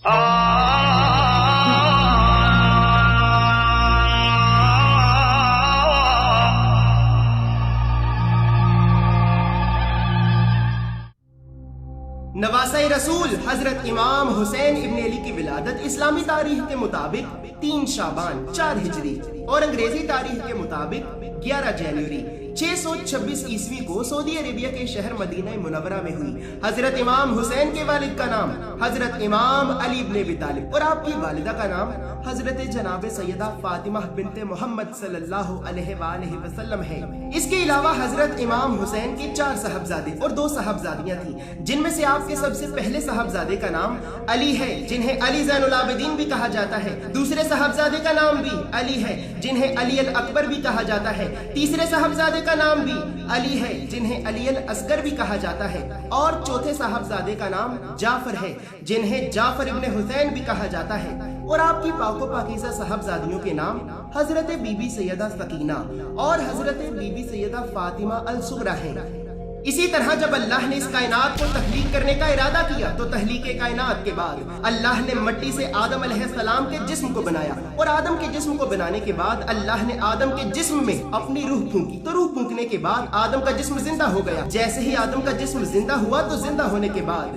نواسۂ رسول حضرت امام حسین ابن علی کی ولادت اسلامی تاریخ کے مطابق 3 شعبان 4 ہجری اور انگریزی تاریخ کے مطابق 11 جنوری 626 عیسوی کو سعودی عربیہ کے شہر مدینہ منورہ میں ہوئی۔ حضرت امام حسین کے والد کا نام حضرت امام علی ابن ابی طالب اور آپ کی والدہ کا نام حضرت جناب سیدہ فاطمہ بنت محمد صلی اللہ علیہ وآلہ وسلم ہے۔ اس کے علاوہ حضرت امام حسین کے 4 صاحبزادے اور 2 صاحبزادیاں تھیں، جن میں سے آپ کے سب سے پہلے صاحبزادے کا نام علی ہے، جنہیں علی زین العابدین بھی کہا جاتا ہے۔ دوسرے صاحبزادے کا نام بھی علی ہے، جنہیں علی الاکبر بھی کہا جاتا ہے۔ تیسرے صاحبزادے کا نام بھی علی ہے، جنہیں علی الاصغر بھی کہا جاتا ہے۔ اور چوتھے صاحبزادے کا نام جعفر ہے، جنہیں جعفر ابن حسین بھی کہا جاتا ہے۔ اور آپ کی پاک و پاکیزہ صاحبزادیوں کے نام حضرت بی بی سیدہ سکینہ اور حضرت بی بی سیدہ فاطمہ الصغریٰ ہیں۔ اسی طرح جب اللہ نے اس کائنات کو تخلیق کرنے کا ارادہ کیا تو تخلیق کائنات کے بعد اللہ نے مٹی سے آدم علیہ السلام کے جسم کو بنایا، اور آدم کے جسم کو بنانے کے بعد اللہ نے آدم کے جسم میں اپنی روح پھونکی، تو روح پھونکنے کے بعد آدم کا جسم زندہ ہو گیا۔ جیسے ہی آدم کا جسم زندہ ہوا تو زندہ ہونے کے بعد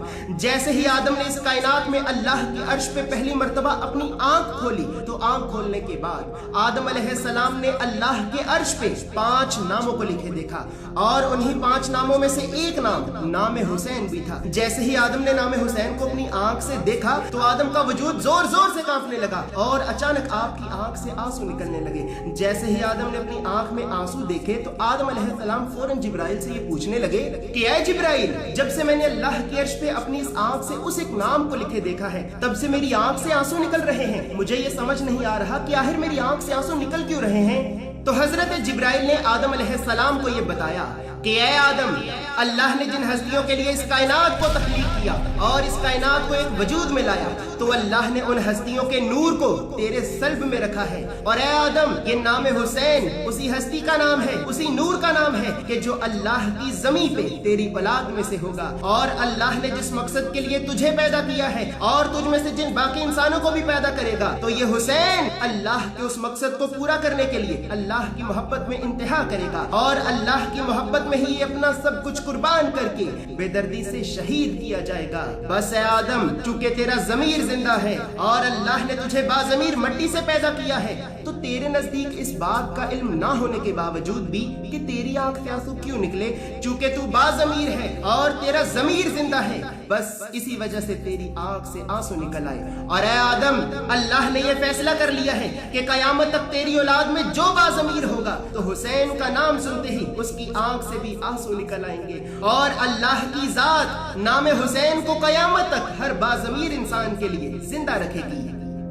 جیسے ہی آدم نے اس کائنات میں اللہ کی عرش پہ پہلی مرتبہ اپنی آنکھ کھولی تو آنکھ کھولنے کے بعد آدم علیہ السلام نے اللہ کے عرش پہ 5 ناموں کو لکھے دیکھا، اور انہی 5 ناموں میں سے ایک نام حسین بھی تھا۔ جیسے ہی آدم نے نام حسین کو اپنی آنکھ سے دیکھا تو آدم کا وجود زور زور سے کانپنے لگا، اور اچانک آپ کی آنکھ سے آنسو نکلنے لگے۔ جیسے ہی آدم نے اپنی آنکھ میں آنسو دیکھے تو آدم علیہ السلام فوراً جبرائیل سے یہ پوچھنے لگے کہ اے جبرائیل، جب سے میں نے اللہ کی عرش پہ اپنی اس آنکھ سے اس ایک نام کو لکھے دیکھا ہے تب سے میری آنکھ سے آنسو نکل رہے ہیں، مجھے یہ سمجھ نہیں آ رہا کہ آخر میری آنکھ سے آنسو نکل کیوں رہے ہیں۔ تو حضرت جبرائیل نے آدم علیہ السلام کو یہ بتایا کہ اے آدم، اللہ نے جن ہستیوں کے لیے اس کائنات کو تخلیق کیا اور اس کائنات کو ایک وجود میں لایا تو اللہ نے ان ہستیوں کے نور کو تیرے قلب میں رکھا ہے، اور اے آدم، یہ نام حسین اسی ہستی کا نام ہے، اسی نور کا نام ہے کہ جو اللہ کی زمین پہ تیری اولاد میں سے ہوگا، اور اللہ نے جس مقصد کے لیے تجھے پیدا کیا ہے اور تجھ میں سے جن باقی انسانوں کو بھی پیدا کرے گا تو یہ حسین اللہ کے اس مقصد کو پورا کرنے کے لیے اللہ کی محبت میں انتہا کرے گا، اور اللہ کی محبت میں ہی اپنا سب کچھ قربان کر کے بے دردی سے شہید کیا جائے گا۔ بس اے آدم، چونکہ تیرا ضمیر زندہ ہے اور اللہ نے تجھے باضمیر مٹی سے پیدا کیا ہے تو تیرے نزدیک اس بات کا علم نہ ہونے کے باوجود بھی کہ تیری آنکھ سے آنسو کیوں نکلے، چونکہ تو باضمیر ہے اور تیرا ضمیر زندہ ہے، بس اسی وجہ سے تیری آنکھ سے آنسو نکل آئے۔ اور اے آدم، اللہ نے یہ فیصلہ کر لیا ہے کہ قیامت تک تیری اولاد میں جو باضمیر ہوگا تو حسین کا نام سنتے ہی اس کی آنکھ سے بھی آنسو نکل آئیں گے، اور اللہ کی ذات نام حسین کو قیامت تک ہر باضمیر انسان کے لیے زندہ رکھے گی۔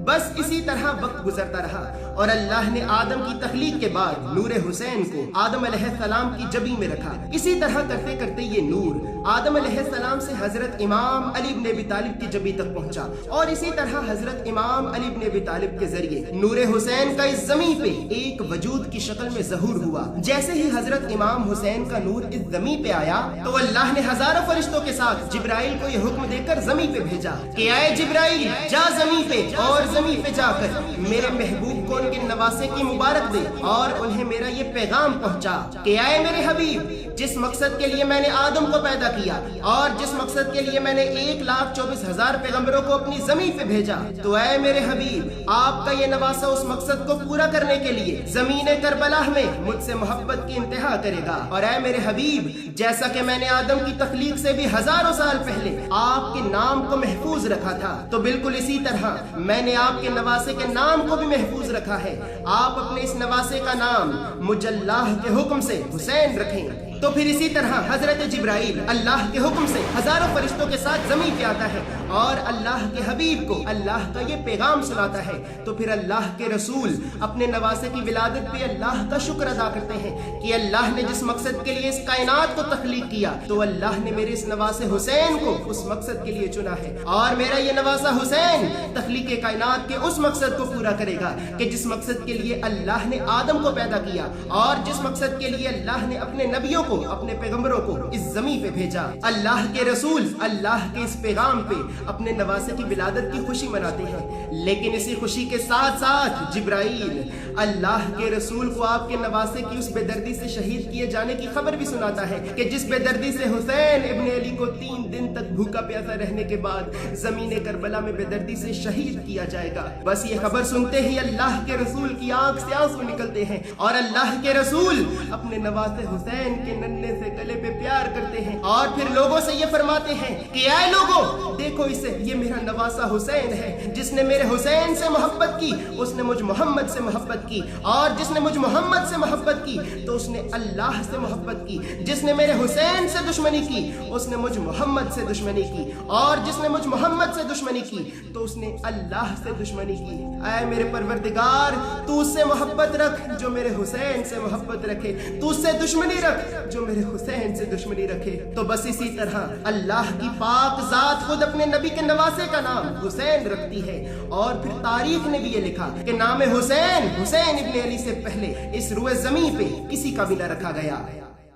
بس اسی طرح وقت گزرتا رہا اور اللہ نے آدم کی تخلیق کے بعد نور حسین کو آدم علیہ السلام کی جبی میں رکھا۔ اسی طرح کرتے کرتے یہ نور آدم علیہ السلام سے حضرت امام علی ابن ابی طالب کی جبی تک پہنچا، اور اسی طرح حضرت امام علی ابن ابی طالب کے ذریعے نور حسین کا اس زمین پہ ایک وجود کی شکل میں ظہور ہوا۔ جیسے ہی حضرت امام حسین کا نور اس زمین پہ آیا تو اللہ نے ہزاروں فرشتوں کے ساتھ جبرائیل کو یہ حکم دے کر زمین پہ بھیجا کہ اے جبرائیل، جا زمین پہ اور زمین پہ جا کر میرے محبوب کو ان کے نواسے کی مبارک دے اور انہیں میرا یہ پیغام پہنچا کہ اے میرے حبیب، جس مقصد کے لیے میں نے آدم کو پیدا کیا اور جس مقصد کے لیے میں نے 1,24,000 پیغمبروں کو اپنی زمین پہ بھیجا، تو اے میرے حبیب، آپ کا یہ نواسا اس مقصد کو پورا کرنے کے لیے زمین کربلا میں مجھ سے محبت کی انتہا کرے گا۔ اور اے میرے حبیب، جیسا کہ میں نے آدم کی تخلیق سے بھی ہزاروں سال پہلے آپ کے نام کو محفوظ رکھا تھا تو بالکل اسی طرح میں نے آپ کے نواسے کے نام کو بھی محفوظ رکھا ہے۔ آپ اپنے اس نواسے کا نام مجھ اللہ کے حکم سے حسین رکھیں۔ تو پھر اسی طرح حضرت جبرائیل اللہ کے حکم سے ہزاروں فرشتوں کے ساتھ زمین پہ آتا ہے اور اللہ کے حبیب کو اللہ کا یہ پیغام سناتا ہے۔ تو پھر اللہ کے رسول اپنے نواسے کی ولادت پہ اللہ کا شکر ادا کرتے ہیں کہ اللہ نے جس مقصد کے لیے اس کائنات کو تخلیق کیا تو اللہ نے میرے اس نواسے حسین کو اس مقصد کے لیے چنا ہے، اور میرا یہ نواسا حسین تخلیق کائنات کے اس مقصد کو پورا کرے گا کہ جس مقصد کے لیے اللہ نے آدم کو پیدا کیا اور جس مقصد کے لیے اللہ نے اپنے نبیوں کو، اپنے پیغمبروں کو اس زمین پہ بھیجا۔ اللہ کے رسول اللہ کے اس پیغام پہ अपने नवासे की विलादत की खुशी मनाते हैं। लेकिन इसी खुशी के साथ साथ जिब्राइल अल्लाह के रसूल को आपके नवासे की उस बेदर्दी से शहीद किए जाने की खबर भी सुनाता है कि जिस बेदर्दी से हुसैन इब्ने अली को 3 दिन तक भूखा प्यासा रहने के बाद जमीन करबला में बेदर्दी से शहीद किया जाएगा। बस ये खबर सुनते ही अल्लाह के रसूल की आंख से आंसू निकलते हैं और अल्लाह के रसूल अपने नवासे हुसैन के नन्हे से गले पे प्यार करते हैं और फिर लोगों से ये फरमाते हैं कि आए लोगों, देखो इसे, ये मेरा नवासा हुसैन है। जिसने मेरे हुसैन से मोहब्बत की उसने मुझ मोहम्मद से मोहब्बत की, और जिसने मुझ मोहम्मद से मोहब्बत की तो उसने अल्लाह से मोहब्बत की। जिसने मेरे हुसैन से दुश्मनी की उसने मुझ मोहम्मद से दुश्मनी की, और जिसने मुझ मोहम्मद से दुश्मनी की तो उसने अल्लाह से दुश्मनी की। ऐ मेरे परवरदिगार, तू उससे मोहब्बत रख जो मेरे हुसैन से मोहब्बत रखे, तू उससे दुश्मनी रख जो मेरे हुसैन से दुश्मनी रखे। तो बस इसी तरह अल्लाह की पाक जात खुद अपने नबी के नवासे का नाम हुसैन रखती है। और फिर तारीख ने भी ये लिखा कि नाम हुसैन हुसैन इब्ने अली से पहले इस रुए ज़मीन पे किसी का भी न रखा गया।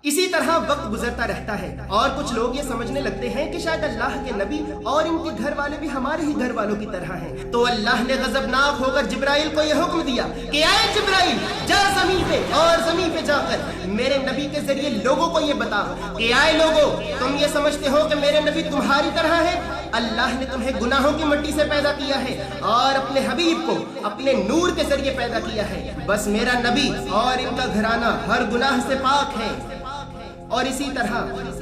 इसी तरह वक्त गुजरता रहता है और कुछ लोग ये समझने लगते हैं कि शायद अल्लाह के नबी और इनके घर वाले भी हमारे ही घर वालों की तरह हैं। तो अल्लाह ने गजबनाक होकर जिब्राइल को यह हुक्म दिया कि आए जिब्राइल, जा ज़मीन पे और ज़मीन पे जाकर मेरे नबी के जरिए लोगों को ये बता कि आए लोगों, तुम ये समझते हो कि मेरे नबी तुम्हारी तरह है? अल्लाह ने तुम्हें गुनाहों की मिट्टी से पैदा किया है और अपने हबीब को अपने नूर के जरिए पैदा किया है। बस मेरा नबी और इनका घराना हर गुनाह से पाक है। और इसी तरह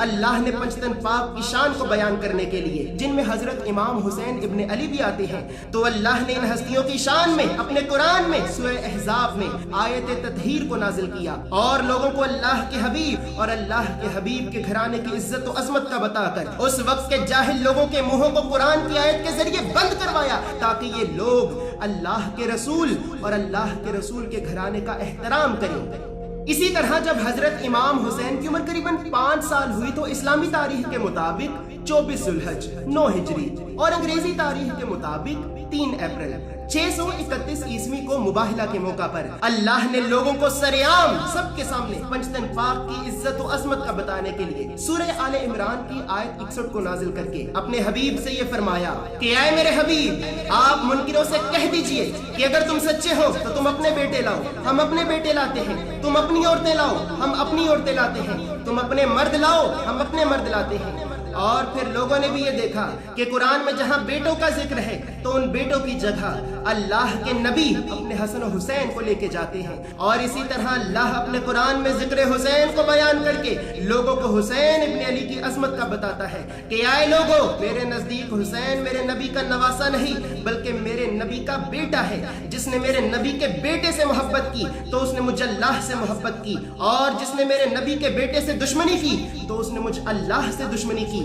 अल्लाह ने पंचतन पाक की शान को बयान करने के लिए, जिनमें हजरत इमाम हुसैन इब्ने अली भी आते हैं, तो अल्लाह ने इन हस्तियों की शान में अपने कुरान में सूरह अहज़ाब में आयत ततहीर को नाजिल किया और लोगों को अल्लाह के हबीब और अल्लाह के हबीब के घराने की इज्जत और अजमत का बताकर उस वक्त के जाहिल लोगों के मुंहों को कुरान की आयत के जरिए बंद करवाया, ताकि ये लोग अल्लाह के रसूल और अल्लाह के रसूल के घराने का एहतराम करें। इसी तरह जब हजरत इमाम हुसैन की उम्र करीबन 5 साल हुई तो इस्लामी तारीख के मुताबिक 24 जुल्हज 9 हिजरी और अंग्रेजी तारीख के मुताबिक 3 अप्रैल 631 ईस्वी को मुबाहिला के मौका पर अल्लाह ने लोगों को सरेआम सबके सामने पंचतन पाक की इज्जत और अजमत का बताने के लिए सूरह आले इमरान की आयत 61 को नाजिल करके अपने हबीब से ये फरमाया कि आए मेरे हबीब, आप मुनकिरों से कह दीजिए कि अगर तुम सच्चे हो तो तुम अपने बेटे लाओ, हम अपने बेटे लाते हैं। तुम अपनी औरतें लाओ, हम अपनी औरतें लाते हैं। तुम अपने मर्द लाओ, हम अपने मर्द लाते हैं। और फिर लोगों ने भी ये देखा कि कुरान में जहां बेटों का जिक्र है तो उन बेटों की जगह अल्लाह के नबी अपने हसन और हुसैन को लेके जाते हैं। और इसी तरह अल्लाह अपने कुरान में जिक्र हुसैन को बयान करके लोगों को हुसैन इब्ने अली की अजमत का बताता है कि आए लोगों, मेरे नजदीक हुसैन मेरे नबी का नवासा नहीं बल्कि मेरे नबी का बेटा है। जिसने मेरे नबी के बेटे से मोहब्बत की तो उसने मुझ अल्लाह से मोहब्बत की, और जिसने मेरे नबी के बेटे से दुश्मनी की तो उसने मुझ अल्लाह से दुश्मनी की।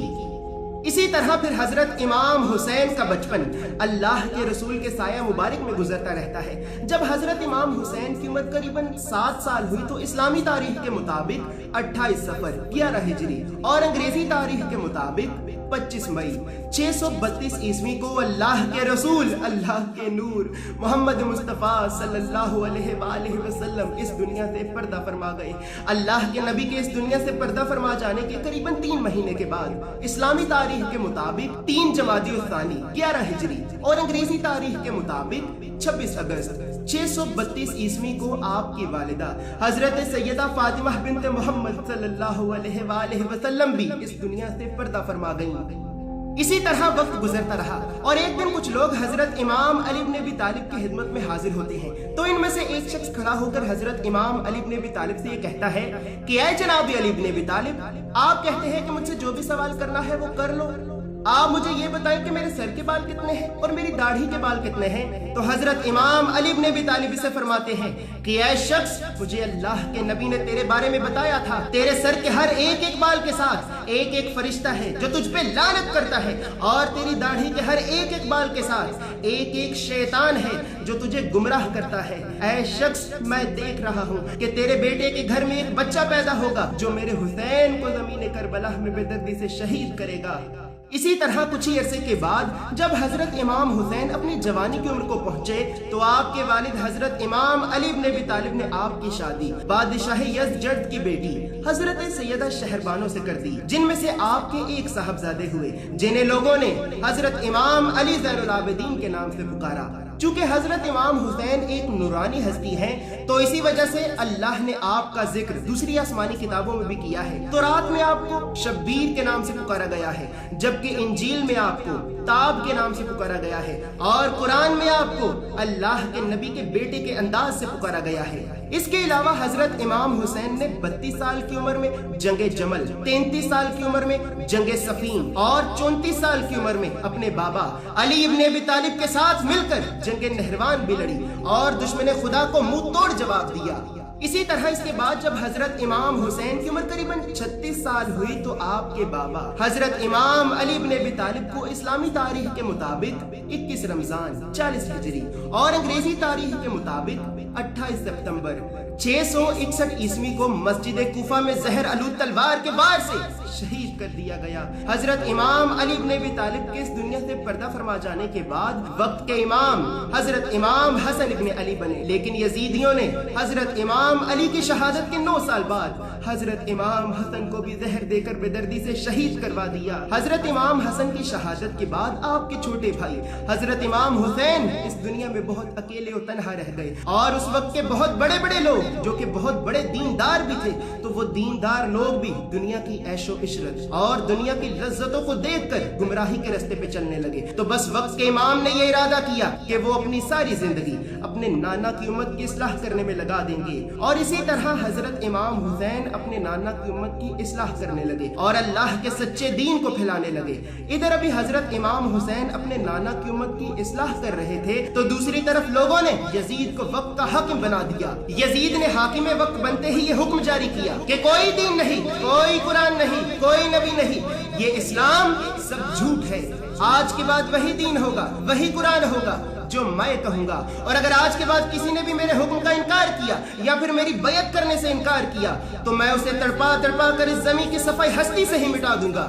इसी तरह फिर हजरत इमाम हुसैन का बचपन अल्लाह के रसूल के साया मुबारक में गुजरता रहता है। जब हजरत इमाम हुसैन की उम्र करीबन 7 साल हुई तो इस्लामी तारीख के मुताबिक 28 सफर 11 हिजरी और अंग्रेजी तारीख के मुताबिक 25 मई 632 ईस्वी को अल्लाह के रसूल अल्लाह के नूर मोहम्मद मुस्तफ़ा सल्लल्लाहु अलैहि वसल्लम इस दुनिया से पर्दा फरमा गए। अल्लाह के नबी के इस दुनिया से पर्दा फरमा जाने के करीबन 3 महीने के बाद इस्लामी तारीख के मुताबिक 3 जमादी उस्तानी 11 हिजरी और अंग्रेजी तारीख के मुताबिक 26 अगस्त 632 ईस्वी को आपकी वालिदा हजरत सैयदा फातिमा बिन्त मोहम्मद सल्लल्लाहु अलैहि वसल्लम भी इस दुनिया से पर्दा फरमा गईं। इसी तरह वक्त गुजरता रहा और एक दिन कुछ लोग हजरत इमाम अली इब्न अबी तालिब की खिदमत में हाजिर होते हैं। तो इनमें से एक शख्स खड़ा होकर हजरत इमाम अली इब्न अबी तालिब से ये कहता है कि ऐ जनाब अली इब्न अबी तालिब, आप कहते हैं कि मुझसे जो भी सवाल करना है वो कर लो, आप मुझे ये बताएं कि मेरे सर के बाल कितने हैं और मेरी दाढ़ी के बाल कितने हैं। तो हजरत इमाम अली इब्न अबी तालिब से फरमाते हैं कि ऐ शख्स, मुझे अल्लाह के नबी ने तेरे बारे में बताया था, तेरे सर के हर एक एक बाल के साथ एक एक फरिश्ता है जो तुझ पे लानत करता है, और तेरी दाढ़ी के हर एक एक बाल के साथ एक एक शैतान है जो तुझे गुमराह करता है। ऐ शख्स, मैं देख रहा हूँ कि तेरे बेटे के घर में एक बच्चा पैदा होगा जो मेरे हुसैन को ज़मीन करबला में बेदर्दी से शहीद करेगा। इसी तरह कुछ ही अरसे के बाद जब हजरत इमाम हुसैन अपनी जवानी की उम्र को पहुंचे तो आपके वालिद हजरत इमाम अली इब्न अबी तालिब ने आपकी शादी बादशाह यज़द की बेटी हजरत सैयदा शहरबानो से कर दी, जिनमें से आपके एक साहबजादे हुए जिन्हें लोगों ने हजरत इमाम अली ज़ैनुल आबिदीन के नाम से पुकारा। चूंकि हजरत इमाम हुसैन एक नूरानी हस्ती हैं, तो इसी वजह से अल्लाह ने आपका जिक्र दूसरी आसमानी किताबों में भी किया है। तो रात में आपको शब्बीर के नाम से पुकारा गया है, जबकि इंजील में आपको ताब के नाम से पुकारा गया है और कुरान में आपको अल्लाह के नबी के बेटे के अंदाज से पुकारा गया है। इसके अलावा हजरत इमाम हुसैन ने 32 साल की उम्र में जंगे जमल, 33 साल की उम्र में जंगे सफीन और 34 साल की उम्र में अपने बाबा अली इब्न अबी तालिब के साथ मिलकर जंगे नहरवान भी लड़ी और दुश्मन खुदा को मुंह तोड़ जवाब दिया। इसी तरह इसके बाद जब हजरत इमाम हुसैन की उम्र करीबन 36 साल हुई तो आपके बाबा हजरत इमाम अली इब्न अबी तालिब को इस्लामी तारीख के मुताबिक 21 रमजान 40 हिजरी और अंग्रेजी तारीख के मुताबिक 28 सितंबर 661 ईस्वी को मस्जिद कूफा में जहर आलूद तलवार के वार से शहीद कर दिया गया। हजरत इमाम अली इब्न अबी तालिब के इस दुनिया से पर्दा फरमा जाने के बाद वक्त के इमाम हजरत इमाम हसन इब्न अली बने, लेकिन यजीदियों ने हजरत इमाम अली की शहादत के 9 साल बाद हजरत इमाम हसन को भी जहर देकर बेदर्दी से शहीद करवा दिया। हजरत इमाम हसन की शहादत के बाद आपके छोटे भाई हजरत इमाम हुसैन इस दुनिया में बहुत अकेले और तन्हा रह गए और उस वक्त के बहुत बड़े बड़े लोग जो कि बहुत बड़े दीनदार भी थे, तो वो दीनदार लोग भी दुनिया की ऐशो इशरत और दुनिया की लज्जतों को देखकर गुमराही के रास्ते पे चलने लगे। तो बस वक्त के इमाम ने ये इरादा किया कि वो अपनी सारी जिंदगी अपने नाना की उम्मत की इस्लाह करने में लगा देंगे और इसी तरह हजरत इमाम हुसैन अपने नाना की उम्मत की इस्लाह करने लगे और अल्लाह के सच्चे दीन को फैलाने लगे। इधर अभी हजरत इमाम हुसैन अपने नाना की उम्मत की इस्लाह कर रहे थे तो दूसरी तरफ लोगों ने यजीद को वक्त का हाकिम बना दिया। यजीद ने हाकिम वक्त बनते ही ये हुक्म जारी किया कि कोई दीन नहीं, कोई कुरान नहीं, कोई नबी नहीं, ये इस्लाम सब झूठ है। आज के बाद वही दीन होगा, वही कुरान होगा जो मैं कहूंगा, और अगर आज के बाद किसी ने भी मेरे हुक्म का इनकार किया या फिर मेरी बैत करने से इनकार किया तो मैं उसे तड़पा तड़पा कर इस जमीन की सफाई हस्ती से ही मिटा दूंगा।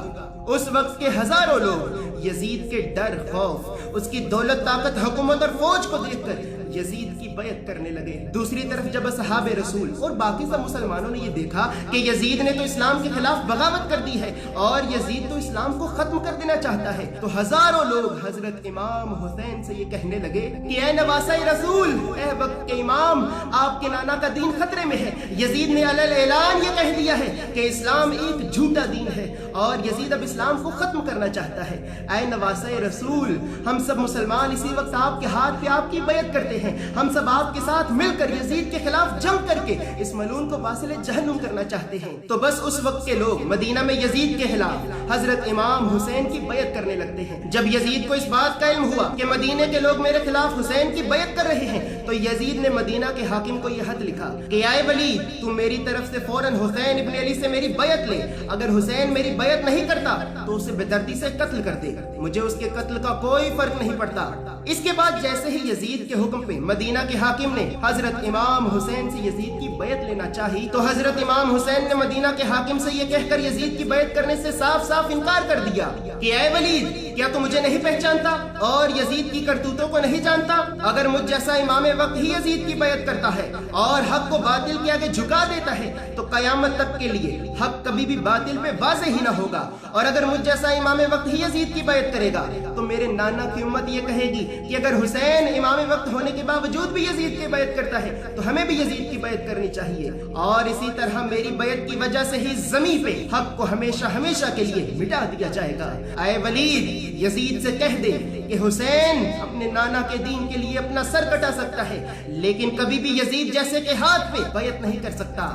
उस वक्त के हजारों लोग यजीद के डर, खौफ, उसकी दौलत, ताकत, हुकूमत और फौज को देखकर यजीद की बैत करने लगे। दूसरी तरफ जब असहाबे रसूल और बाकी सब मुसलमानों ने ये देखा कि यजीद ने तो इस्लाम के खिलाफ बगावत कर दी है और यजीद तो इस्लाम को खत्म कर देना चाहता है, तो हजारों लोग हजरत इमाम हुसैन से ये कहने लगे कि ए नवासा रसूल, ए वक्त के इमाम, आपके नाना का दीन खतरे में है। यजीद ने अलल ऐलान ये कह दिया है कि इस्लाम एक झूठा दीन है और यजीद अब इस्लाम को खत्म करना चाहता है। ए नवासा रसूल, हम सब मुसलमान इसी वक्त आपके हाथ पे आपकी बैत करते हैं, हम सब आपके साथ मिलकर यजीद के खिलाफ जंग करके इस मलून को वासिल जहन्नुम करना चाहते हैं। तो बस उस वक्त के लोग मदीना में यजीद के खिलाफ हजरत इमाम हुसैन की बैत करने लगते हैं। जब यजीद को इस बात का इल्म हुआ कि मदीने के लोग मेरे खिलाफ हुसैन की बैत कर रहे हैं तो यजीद ने मदीना के हाकिम को यह खत लिखा कि आए वलीद, तू मेरी तरफ से फौरन हुसैन इब्न अली से मेरी बैत ले। अगर हुसैन मेरी बैत नहीं करता तो उसे बेदर्दी से कत्ल कर दे, मुझे उसके कत्ल का कोई फर्क नहीं पड़ता। इसके बाद जैसे ही यजीद के हुक्म पे मदीना के हाकिम ने हजरत इमाम हुसैन से यजीद की बैत लेना चाही तो हजरत इमाम हुसैन ने मदीना के हाकिम से यह कहकर यजीद की बैत करने से साफ साफ इनकार कर दिया कि ऐ वलीद, क्या तू मुझे नहीं पहचानता और यजीद की करतूतों को नहीं जानता? अगर मुझ जैसा इमाम वक्त ही यजीद की बैत करता है और हक को बातिल के आगे झुका देता है तो कयामत तक के लिए हक कभी भी बातिल पे वाज़े ही ना होगा। और अगर मुझ जैसा इमाम वक्त ही यजीद की बैत करेगा तो मेरे नाना की उम्मत ये कहेगी कि अगर हुसैन इमाम वक्त होने के बावजूद भी यजीद की बैत करता है तो हमें भी यजीद की बैत करनी चाहिए। और इसी तरह मेरी बैत की वजह से ही ज़मीन पे हक को हमेशा हमेशा के लिए मिटा दिया जाएगा। ऐ वलीद, यजीद से कह दे कि हुसैन अपने नाना के दीन के लिए अपना सर कटा सकता है लेकिन कभी भी यजीद जैसे के हाथ पे बैत नहीं कर सकता।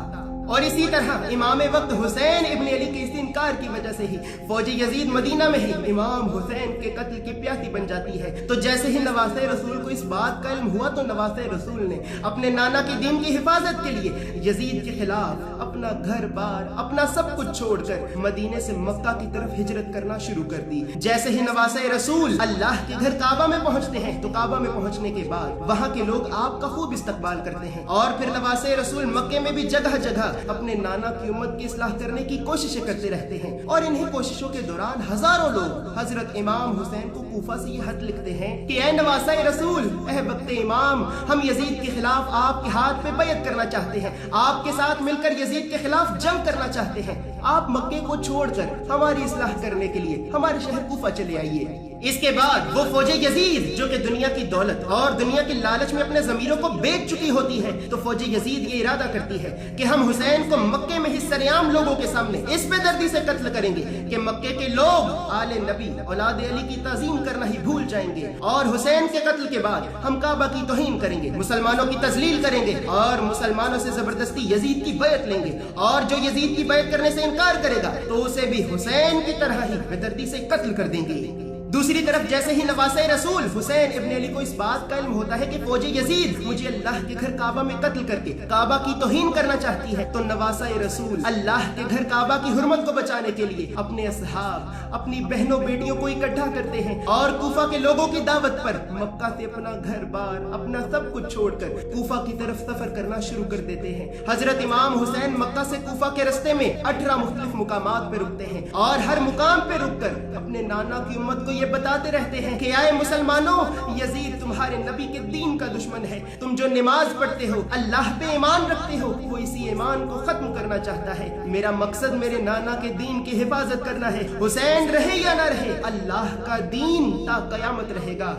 और इसी तरह इमाम वक्त हुसैन इब्न अली के इस इनकार की वजह से ही फौजी यजीद मदीना में ही इमाम हुसैन के कत्ल की प्यासी बन जाती है। तो जैसे ही नवासे रसूल को इस बात का इल्म हुआ तो नवासे रसूल ने अपने नाना के दीन की हिफाजत के लिए यजीद के खिलाफ अपना घर बार, अपना सब कुछ छोड़कर मदीने से मक्का की तरफ हिजरत करना शुरू कर दी। जैसे ही नवासे रसूल अल्लाह के घर काबा में पहुंचते हैं तो काबा में पहुंचने के बाद वहां के लोग आपका खूब इस्तकबाल करते हैं और फिर नवासे रसूल मक्के में भी जगह जगह अपने नाना की उम्मत की इस्लाह करने की कोशिशें करते रहते हैं और इन्हीं कोशिशों के दौरान हजारों लोग हजरत इमाम हुसैन को कूफा से ये खत लिखते हैं कि ऐ नवासा रसूल, ऐ बख्ते इमाम, हम यजीद के खिलाफ आपके हाथ पे बैत करना चाहते हैं, आपके साथ मिलकर यजीद के खिलाफ जंग करना चाहते हैं। आप मक्के को छोड़कर हमारी इस्लाह करने के लिए हमारे शहर कूफा चले आइए। इसके बाद वो फौजे यजीद जो कि दुनिया की दौलत और दुनिया की लालच में अपने जमीरों को बेच चुकी होती है, तो फौजे यजीद ये इरादा करती है कि हम हुसैन को मक्के में ही सरेआम लोगों के सामने इस बेदर्दी से कत्ल करेंगे कि मक्के के लोग आले नबी औलाद अली की ताजीम करना ही भूल जाएंगे और हुसैन के कत्ल के बाद हम काबा की तौहीन करेंगे, मुसलमानों की तजलील करेंगे और मुसलमानों से जबरदस्ती यजीद की बैत लेंगे और जो यजीद की बैत करने से इनकार करेगा तो उसे भी हुसैन की तरह ही बेदर्दी से कत्ल कर देंगे। दूसरी तरफ जैसे ही नवासा रसूल हुसैन इब्न अली को इस बात का इल्म होता है कि फौजे यजीद मुझे अल्लाह के घर काबा में कत्ल करके काबा की तौहीन करना चाहती है, तो नवासा रसूल अल्लाह के घर काबा की हुर्मत को बचाने के लिए अपने असहाब, अपनी बहनों बेटियों को इकट्ठा करते हैं और कूफा के लोगों की दावत पर मक्का से अपना घर बार, अपना सब कुछ छोड़कर कूफा की तरफ सफर करना शुरू कर देते हैं। हजरत इमाम हुसैन मक्का से कूफा के रास्ते में 18 मुख्तलिफ मुकामात पे रुकते हैं और हर मुकाम पे रुककर अपने नाना की उम्मत को ये बताते रहते हैं कि आए मुसलमानों, यजीद तुम्हारे नबी के दीन का दुश्मन है। तुम जो नमाज पढ़ते हो, अल्लाह पे ईमान रखते हो, वो इसी ईमान को खत्म करना चाहता है। मेरा मकसद मेरे नाना के दीन की हिफाजत करना है। हुसैन रहे या ना रहे, अल्लाह का दीन ता कयामत रहेगा।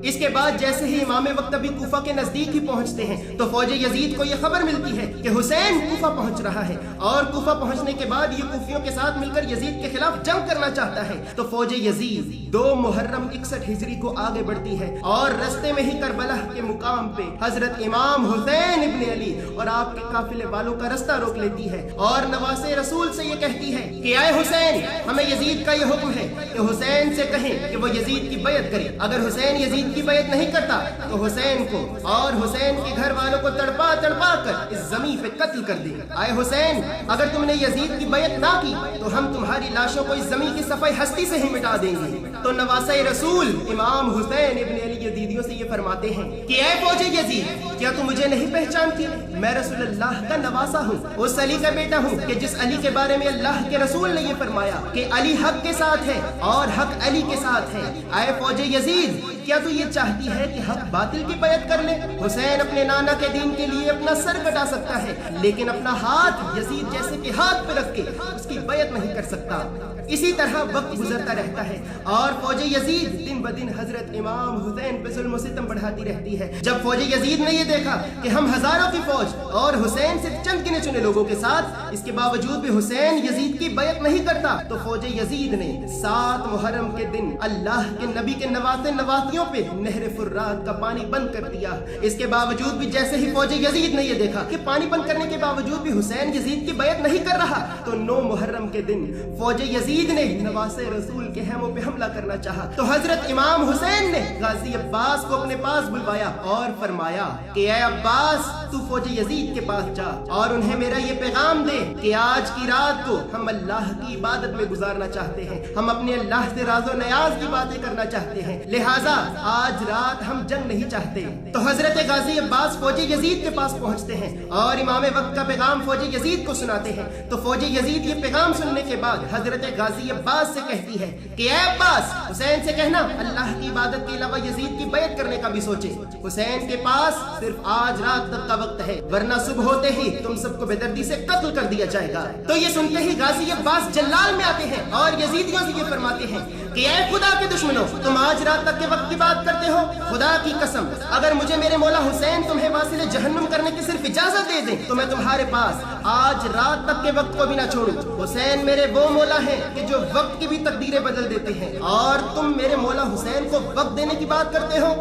इसके बाद जैसे ही इमाम वक्त अभी कूफा के नजदीक ही पहुंचते हैं तो फौजे यजीद को यह खबर मिलती है कि हुसैन कूफा पहुंच रहा है और कूफा पहुंचने के बाद ये कूफियों के साथ मिलकर यजीद के खिलाफ जंग करना चाहता है। तो फौजे यजीद 2 मुहर्रम 61 हिजरी को आगे बढ़ती है और रास्ते में ही करबला के मुकाम पे हजरत इमाम हुसैन इब्न अली और आपके काफिले वालों का रास्ता रोक लेती है और नवासे रसूल से ये कहती है कि आए हुसैन, हमें यजीद का ये हुक्म है कि हुसैन से कहें कि वो यजीद की बैत करे। अगर हुसैन यजीद की बैत नहीं करता तो हुसैन को और हुसैन के घर वालों को तड़पा तड़पा कर इस जमीन पे कत्ल कर दे। आए हुसैन, अगर तुमने यजीद की बैत ना की तो हम तुम्हारी लाशों को इस जमीन की सफाई हस्ती से ही मिटा देंगे। तो नवासा रसूल इमाम हुसैन इब्न अली यजीदियों से ये फरमाते हैं कि ऐ फौजे यजीद, क्या तुम मुझे नहीं पहचानती? मैं रसूलुल्लाह का नवासा हूँ, उस अली का बेटा हूँ कि जिस अली के बारे में अल्लाह के रसूल ने ये फरमाया कि अली हक के साथ है और हक अली के साथ है। आए फौजे यजीद, क्या तू ये चाहती है कि हक बातिल की बैत कर ले? हुसैन अपने नाना के दीन के लिए अपना सर कटा सकता है, लेकिन अपना हाथ यजीद जैसे के हाथ पे रख के उसकी बैत नहीं कर सकता। इसी तरह वक्त गुजरता रहता है और फौजे यजीद दिन ब दिन हजरत इमाम हुसैन पे जुल्म सितम बढ़ाती रहती है। जब फौजे यजीद ने ये देखा कि हम हजारों की फौज और हुसैन सिर्फ चंद गिने चुने लोगों के साथ, इसके बावजूद भी हुसैन यजीद की बैत नहीं करता, तो फौजे यजीद ने 7 मुहर्रम के दिन अल्लाह के नबी के नवासे नवासियों पे नहर फुर्रात का पानी बंद कर दिया। इसके बावजूद भी जैसे ही फौजे यजीद ने ये देखा कि पानी बंद करने के बावजूद भी हुसैन यजीद की बैत नहीं कर रहा, तो 9 मुहर्रम के दिन फौजे यजीद ने नवासे रसूल के हेमों पे हमला करना चाहा। तो हजरत इमाम हुसैन ने गाजी अब्बास को अपने पास बुलवाया और फरमाया कि ऐ अब्बास, तू फौजे यजीद के पास जा और उन्हें मेरा ये पैगाम दे कि आज की रात को हम अल्लाह की इबादत में गुजारना चाहते हैं, हम अपने अल्लाह से राज़ो नयाज की बातें करना चाहते हैं, लिहाजा आज रात हम जंग नहीं चाहते। तो हजरत गाजी अब्बास फौजे यजीद के पास पहुंचते हैं और इमाम वक्त का पैगाम फौजे यजीद को सुनाते हैं। तो फौजे यजीद ये पैगाम सुनने के बाद हजरत गाजी अब्बास से कहती है कि ऐ अब्बास, हुसैन से कहना अल्लाह की इबादत के अलावा यजीद की बैत करने का भी सोचे। हुसैन के पास सिर्फ आज रात तक का वक्त है, वरना सुबह होते ही तुम सबको बेदर्दी से कत्ल कर दिया जाएगा। तो ये सुनते ही गाजी अब्बास जल्लाल में आते हैं और यजीदियों से ये फरमाते हैं कि ऐ खुदा के दुश्मनों, तुम आज रात तक के वक्त की बात करते हो। खुदा की कसम, अगर मुझे मेरे मौला हुसैन तुम्हें वासिले जहन्नुम करने की सिर्फ इजाजत दे दें तो मैं तुम्हारे पास आज रात तक के वक्त को भी ना छोड़ूं। हुसैन मेरे वो मौला हैं कि जो वक्त की भी तकदीरें बदल देते हैं और तुम मेरे मौला हुसैन को वक्त देने की बात करते हो।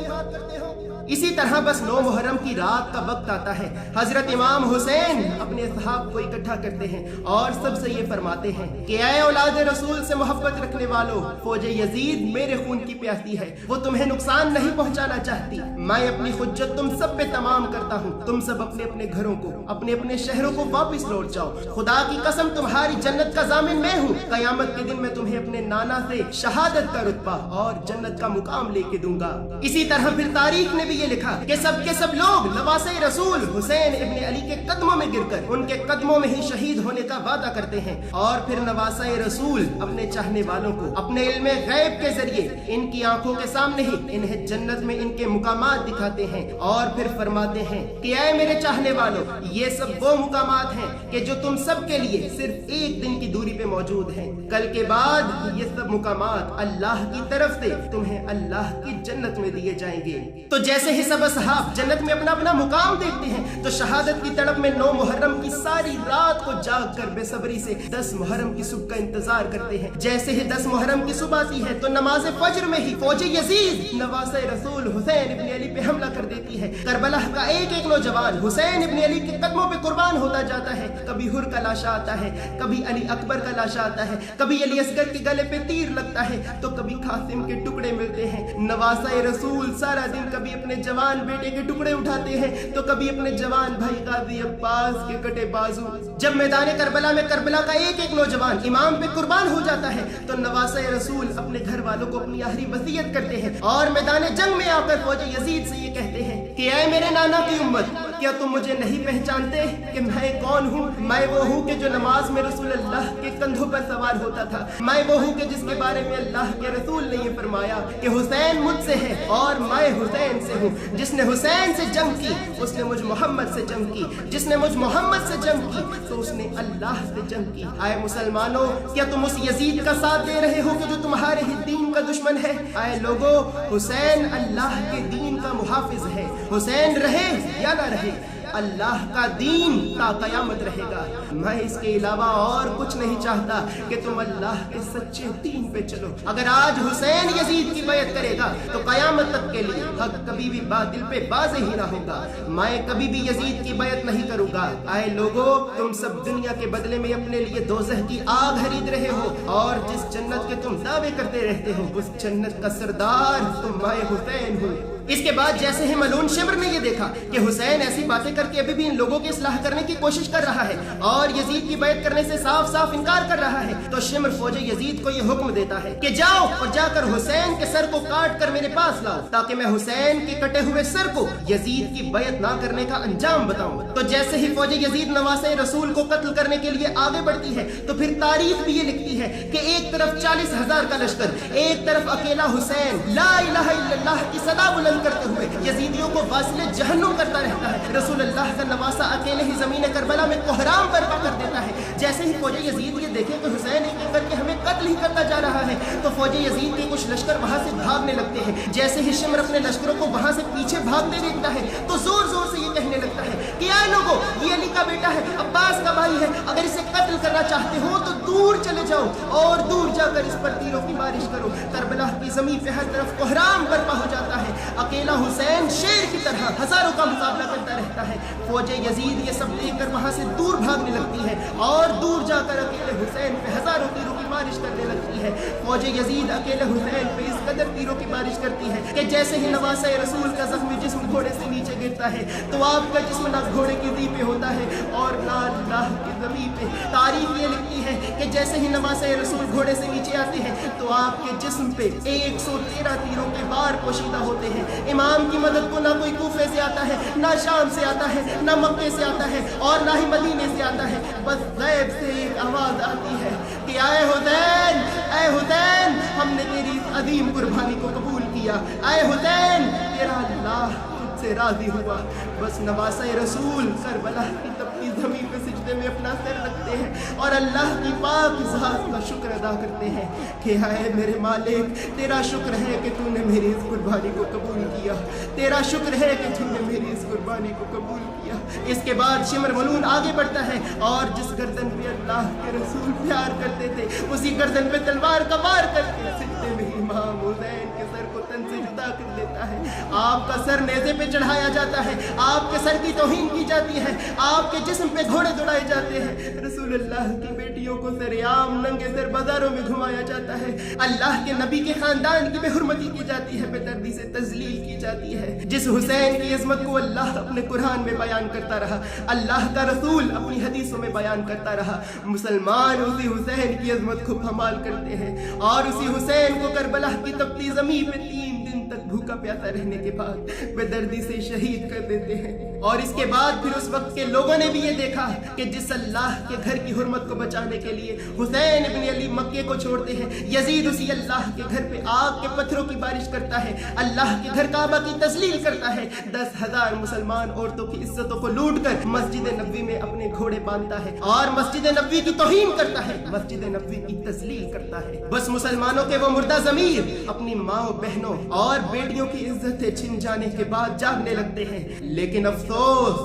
इसी तरह बस 9 मुहर्रम की रात का वक्त आता है। हजरत इमाम हुसैन अपने सहाब को इकट्ठा करते हैं और सबसे ये फरमाते हैं कि ऐ औलाद रसूल से मोहब्बत रखने वालों, फौजे यजीद मेरे खून की प्यासी है, वो तुम्हें नुकसान नहीं पहुंचाना चाहती। मैं अपनी हुज्जत तुम सब पे तमाम करता हूँ, तुम सब अपने अपने घरों को, अपने अपने शहरों को वापस लौट जाओ। खुदा की कसम, तुम्हारी जन्नत का जामिन मैं हूँ। कयामत के दिन मैं तुम्हें अपने नाना से शहादत का रुतबा और जन्नत का मुकाम लेके दूंगा। इसी तरह फिर तारीख ने भी ये लिखा कि सब के सब लोग नवासे रसूल हुसैन इब्ने अली के कदमों में गिरकर उनके कदमों में ही शहीद होने का वादा करते हैं, और फिर नवासे रसूल अपने चाहने वालों को अपने इल्मे गैब के जरिए इनकी आंखों के सामने ही इन्हें जन्नत में इनके मुकामात दिखाते हैं, और फिर फरमाते हैं कि ऐ मेरे चाहने वालों, ये सब वो मुकामात हैं कि जो तुम सब के लिए सिर्फ एक दिन की दूरी पे मौजूद हैं। कल के बाद ये सब मुकामात अल्लाह की तरफ से तुम्हें अल्लाह की जन्नत में दिए जाएंगे। तो जैसे ही सब असहाब जन्नत में अपना अपना मुकाम देखते हैं तो शहादत की तड़प में 9 मुहर्रम की सारी रात को जाग कर बेसब्री से 10 मुहर्रम की सुबह का इंतजार करते हैं। जैसे ही 10 मुहर्रम की सुबह आती है तो नमाज फज्र में ही फौज यजीद नवासे रसूल हुसैन इब्ने अली पे हमला कर देती है। करबला का एक एक नौजवान हुसैन इब्ने अली के कदमों पे कुर्बान होता जाता है। कभी हुर का लाशा आता है, कभी अली अकबर का लाशा आता है, कभी अली असगर के गले पे तीर लगता है, तो कभी कासिम के टुकड़े मिलते हैं। नवासे रसूल सारा दिन कभी अपने जवान बेटे के टुकड़े उठाते हैं तो कभी अपने जवान भाई गाजी अब्बास के कटे बाजू। जब मैदान करबला में करबला का एक एक नौजवान इमाम पे कुर्बान हो जाता है तो नवासे रसूल अपने घर वालों को अपनी आखिरी वसीयत करते हैं और मैदान जंग में आकर फौज यजीद से ये कहते हैं कि ऐ मेरे नाना की उम्मत, क्या तुम मुझे नहीं पहचानते कि मैं कौन हूँ? मैं वो हूँ कि जो नमाज में रसूल अल्लाह के कंधों पर सवार होता था। मैं वो हूँ कि जिसके बारे में अल्लाह के रसूल ने ये फरमाया कि हुसैन मुझसे है और मैं हुसैन से हूँ। जिसने हुसैन से जंग की उसने मुझ मोहम्मद से जंग की, जिसने मुझ मोहम्मद से जंग की तो उसने अल्लाह से जंग की। आए मुसलमानों, क्या तुम उस यजीद का साथ दे रहे हो कि जो तुम्हारे ही दीन का दुश्मन है? आए लोगो, हुसैन अल्लाह के दीन का मुहाफिज है। हुसैन रहे या ना रहे, अल्लाह का दीन ता कयामत रहेगा। मैं इसके अलावा और कुछ नहीं चाहता कि तुम अल्लाह के सच्चे दीन पे चलो। अगर आज हुसैन यजीद की बैत करेगा तो कयामत तक के लिए हक कभी भी बातिल पे बाज़ ही ना होगा। मैं कभी भी यजीद की बैत नहीं करूंगा। आए लोगो, तुम सब दुनिया के बदले में अपने लिए दोज़ख की आग खरीद रहे हो और जिस जन्नत के तुम दावे करते रहते हो उस जन्नत का सरदार तुम मैं हुसैन हूँ। इसके बाद जैसे ही मलून शिमर ने ये देखा कि हुसैन ऐसी बातें करके अभी भी इन लोगों की इस्लाह करने की कोशिश कर रहा है और यजीद की बैत करने से साफ साफ इनकार कर रहा है, तो शिमर फौज यजीद को ये हुक्म देता है कि जाओ और जाकर हुसैन के सर को काट कर मेरे पास लाओ ताकि मैं हुसैन के कटे हुए सर को यजीद की बैत ना करने का अंजाम बताऊं। तो जैसे ही फौज यजीद नवासे रसूल को कत्ल करने के लिए आगे बढ़ती है तो फिर तारीख भी ये लिखती है कि एक तरफ 40,000 का लश्कर, एक तरफ अकेला हुसैन ला इलाहा इल्लल्लाह की सदा बुलंद करते हुए यजीदियों को वासिले जहन्नुम करता रहता है। रसूल अल्लाह का नवासा अकेले ही जमीन करबला में कोहराम बर्पा कर देता है। जैसे ही फौज यजीद ये देखे कि हुसैन एक एक करके हमें कत्ल ही करता जा रहा है तो फौज यजीद के कुछ लश्कर वहां से भागने लगते हैं। जैसे ही शिमर अपने लश्करों को वहां से पीछे भागते देखता है तो जोर जोर से ये कहने लगता है कि आए लोगों, ये अली का बेटा है, अब्बास का भाई है, अगर इसे कत्ल करना चाहते हो तो दूर चले जाओ और दूर जाकर इस पर तीरों की बारिश करो। करबला की जमीन पे हर तरफ कोहराम बर्पा हो जाता है। अकेला हुसैन शेर की तरह हजारों का मुकाबला करता रहता है। फौज यजीद ये सब देखकर वहां से दूर भागने लगती है और दूर जाकर अकेले हुसैन पे हजारों तीरों की बारिश करने लगती है। फौज यजीद अकेले हुसैन पे इस कदर तीरों की बारिश करती है कि जैसे ही नवासे रसूल का जख्मी जिस्म घोड़े से नीचे गिरता है तो आपका जिस्म ना घोड़े की दी पे होता है और ना अल्लाह की ज़मीन पे। तारीख ये लिखती है कि जैसे ही नवासे रसूल घोड़े से नीचे आते हैं तो आपके जिस्म पे 113 तीरों के बार पोशीदा होते हैं। इमाम की मदद को ना कोई कूफे से आता है, ना शाम से आता है, ना मक्के से आता है और ना ही मदीने से आता है। बस गैब से एक आवाज आती है कि आए हुसैन, ऐ हुसैन, हमने तेरी अजीम कुर्बानी को कबूल किया। आए हुसैन, तेरा अल्लाह तुझसे राजी हुआ। बस नवासे रसूल करबला की तपती जमीन पे सिजदे में अपना सर रखते हैं और अल्लाह की पाक ज़ात का शुक्र अदा करते हैं कि हाय मेरे मालिक, तेरा शुक्र है कि तूने मेरी इस कुर्बानी को कबूल किया, तेरा शुक्र है कि तूने मेरी इस कुर्बानी को कबूल किया। इसके बाद शिमर मलून आगे बढ़ता है और जिस गर्दन पे अल्लाह के रसूल प्यार करते थे उसी गर्दन पे तलवार का वार करके सिजदे में इमाम हुसैन के सर को तन से जुदा कर देता है। आपका सर नेज़े पे चढ़ाया जाता है, आपके सर की तौहीन की जाती है, आपके जिस्म पे घोड़े दौड़ाए जाते हैं। रसूल अल्लाह की बेटियों को सरेआम नंगे सर बाजारों में घुमाया जाता है। अल्लाह के नबी के खानदान की बेहुरमती की जाती है, बेदर्दी से तजलील की जाती है। जिस हुसैन की इज़्ज़त को अल्लाह अपने कुरान में बयान करता रहा, अल्लाह का रसूल अपनी हदीसों में बयान करता रहा, मुसलमान उसी हुसैन की इज़्ज़त को फमाल करते हैं और उसी हुसैन को करबला की तपती ज़मीन पे 3 दिन तक भूखा प्यासा रहने के बाद बेदर्दी से शहीद कर देते हैं। और इसके बाद फिर उस वक्त के लोगों ने भी ये देखा कि जिस अल्लाह के घर की हुर्मत को बचाने के लिए हुसैन इब्न अली मक्के को छोड़ते हैं, यजीद उसी अल्लाह के घर पे आग के पत्थरों की बारिश करता है, अल्लाह के घर काबा की तस्लील करता है, 10,000 मुसलमान औरतों की इज्जतों को लूट कर मस्जिद नबवी में अपने घोड़े बांधता है और मस्जिद नबवी की तौहीन करता है, मस्जिद नबवी की तस्लील करता है। बस मुसलमानों के वो मुर्दा ज़मीर अपनी माँ बहनों और बेटियों की इज्जतें छिन जाने के बाद जागने लगते हैं। लेकिन अफसोस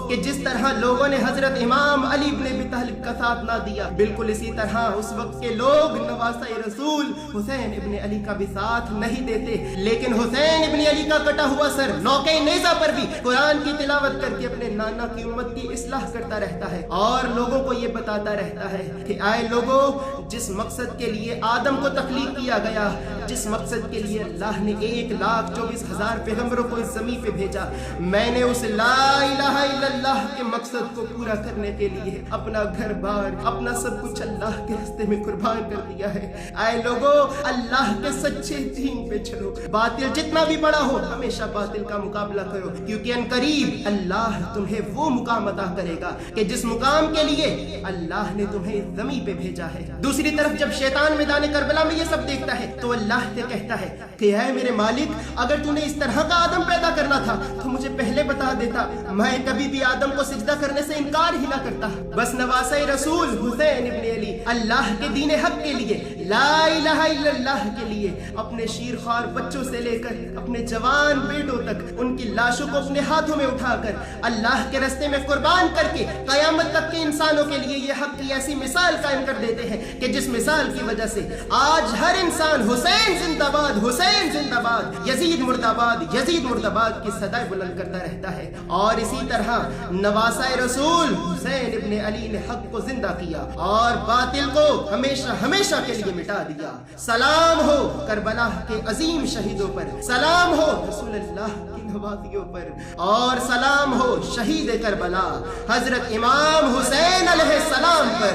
कि जिस तरह लोगों ने हजरत इमाम अली इब्न अबी तालिब का साथ ना दिया, बिल्कुल इसी तरह उस वक्त के लोग नवासा रसूल हुसैन इब्न अली का भी साथ नहीं देते। लेकिन हुसैन इब्न अली का कटा हुआ सर नौके नेज़ा पर भी कुरान की तिलावत करके अपने नाना की उम्मत की इस्लाह करता रहता है और लोगों को ये बताता रहता है कि आए लोगों, जिस मकसद के लिए आदम को तख्लीक किया गया, जिस मकसद के लिए अल्लाह ने 1,24,000 पैगंबरों को इस ज़मीन पे भेजा, मैंने उस ला इलाहा इल्लल्लाह के मकसद को पूरा करने के लिए अपना घर बार, अपना सब कुछ अल्लाह के रास्ते में कुर्बान कर दिया है। आए लोगों, अल्लाह के सच्चे दीन पे चलो, बातिल जितना भी बड़ा हो हमेशा बातिल का मुकाबला करो, क्योंकि अनकरीब अल्लाह तुम्हें वो मुकाम अता करेगा कि जिस मुकाम के लिए अल्लाह ने तुम्हें इस ज़मीन पे भेजा है। दूसरी तरफ जब शैतान मैदान करबला में ये सब देखता है तो अल्लाह से कहता है कि है मेरे मालिक, अगर तूने इस तरह का आदम पैदा करना था तो मुझे पहले बता देता, मैं कभी भी आदम को सिजदा करने से इनकार ही ना करता। बस नवासे रसूल हुसैन इब्न अली अल्लाह के दीन हक के लिए, ला इलाहा इल्लल्लाह के लिए अपने शीरख्वार बच्चों से लेकर अपने जवान बेटों तक उनकी लाशों को अपने हाथों में उठाकर अल्लाह के रास्ते में कुर्बान करके कयामत तक के इंसानों के लिए ये हक की ऐसी मिसाल कायम कर देते हैं कि जिस मिसाल की वजह से आज हर इंसान हुसैन जिंदाबाद, हुसैन जिंदाबाद, यजीद मुर्दाबाद, यजीद मुर्दाबाद की सदाएं बुलंद करता रहता है। और इसी तरह नवासा रसूल हुसैन इब्न अली ने हक को जिंदा किया और बातिल को हमेशा हमेशा के लिए मिटा दिया। सलाम हो करबला के अजीम शहीदों पर, सलाम हो रसूलुल्लाह की नवाजियों पर, और सलाम हो शहीद करबला हजरत इमाम हुसैन अलैहिस्सलाम पर।